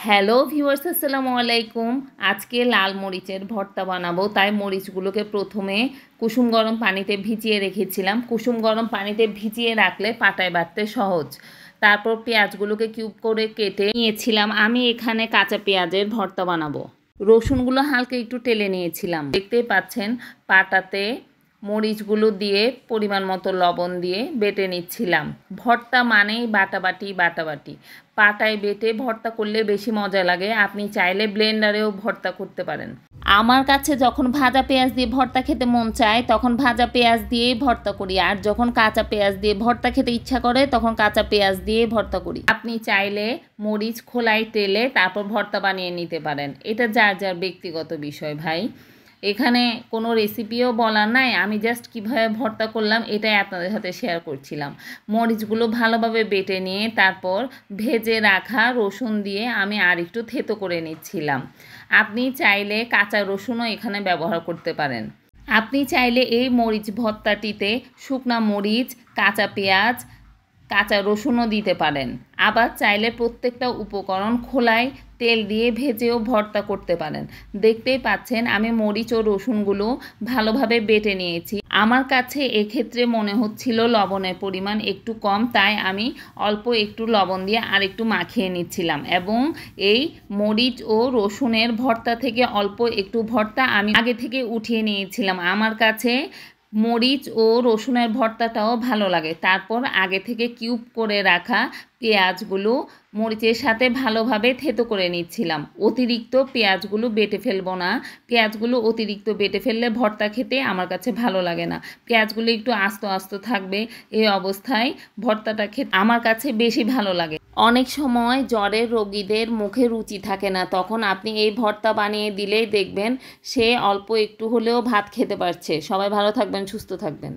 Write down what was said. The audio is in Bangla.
হ্যালো ভিউয়ার্স, আসসালামু আলাইকুম। আজকে লাল মরিচের ভর্তা বানাবো, তাই মরিচগুলোকে প্রথমে কুসুম গরম পানিতে ভিজিয়ে রেখেছিলাম। কুসুম গরম পানিতে ভিজিয়ে রাখলে পাটায় বাটতে সহজ। তারপর পেঁয়াজগুলোকে কিউব করে কেটে নিয়েছিলাম। আমি এখানে কাঁচা পেঁয়াজের ভর্তা বানাবো। রসুনগুলো হালকা একটু টেলে নিয়েছিলাম। দেখতেই পাচ্ছেন পাটাতে মরিচগুলো দিয়ে পরিমাণ মতো লবণ দিয়ে বেটে নিচ্ছিলাম। ভর্তা মানেই বাটাবাটি। পাটায় বেটে ভর্তা করলে বেশি মজা লাগে। আপনি চাইলে ব্লেন্ডারেও ভর্তা করতে পারেন। আমার কাছে যখন ভাজা পেঁয়াজ দিয়ে ভর্তা খেতে মন চায় তখন ভাজা পেঁয়াজ দিয়েই ভর্তা করি, আর যখন কাঁচা পেঁয়াজ দিয়ে ভর্তা খেতে ইচ্ছা করে তখন কাঁচা পেঁয়াজ দিয়ে ভর্তা করি। আপনি চাইলে মরিচ খোলায় তেলে তারপর ভর্তা বানিয়ে নিতে পারেন। এটা যার যার ব্যক্তিগত বিষয় ভাই। এখানে কোনো রেসিপিও বলার নাই, আমি জাস্ট কীভাবে ভর্তা করলাম এটাই আপনাদের সাথে শেয়ার করছিলাম। মরিচগুলো ভালোভাবে বেটে নিয়ে তারপর ভেজে রাখা রসুন দিয়ে আমি আর একটু থেতো করে নিচ্ছিলাম। আপনি চাইলে কাঁচা রসুনও এখানে ব্যবহার করতে পারেন। আপনি চাইলে এই মরিচ ভর্তাটিতে শুকনা মরিচ, কাঁচা পেঁয়াজ, কাঁচা রসুনও দিতে পারেন। আবার চাইলে প্রত্যেকটা উপকরণ খোলায় তেল দিয়ে ভেজেও ভর্তা করতে পারেন। দেখতেই পাচ্ছেন আমি মরিচ ও রসুনগুলো ভালোভাবে বেটে নিয়েছি। আমার কাছে এক্ষেত্রে মনে হচ্ছিল লবণের পরিমাণ একটু কম, তাই আমি অল্প একটু লবণ দিয়ে আর একটু মাখিয়ে নিচ্ছিলাম, এবং এই মরিচ ও রসুনের ভর্তা থেকে অল্প একটু ভর্তা আমি আগে থেকে উঠিয়ে নিয়েছিলাম। আমার কাছে মরিচ ও রসুনের ভর্তাটাও ভালো লাগে। তারপর আগে থেকে কিউব করে রাখা পেঁয়াজগুলো মরিচের সাথে ভালোভাবে থেতো করে নিচ্ছিলাম। অতিরিক্ত পেঁয়াজগুলো বেটে ফেলবো না। পেঁয়াজগুলো অতিরিক্ত বেটে ফেললে ভর্তা খেতে আমার কাছে ভালো লাগে না। পেঁয়াজগুলো একটু আস্ত থাকবে, এই অবস্থায় ভর্তাটা খেতে আমার কাছে বেশি ভালো লাগে। অনেক সময় জ্বরের রোগীদের মুখে রুচি থাকে না, তখন আপনি এই ভর্তা বানিয়ে দিলেই দেখবেন সে অল্প একটু হলেও ভাত খেতে পারছে। সবাই ভালো থাকবেন, সুস্থ থাকবেন।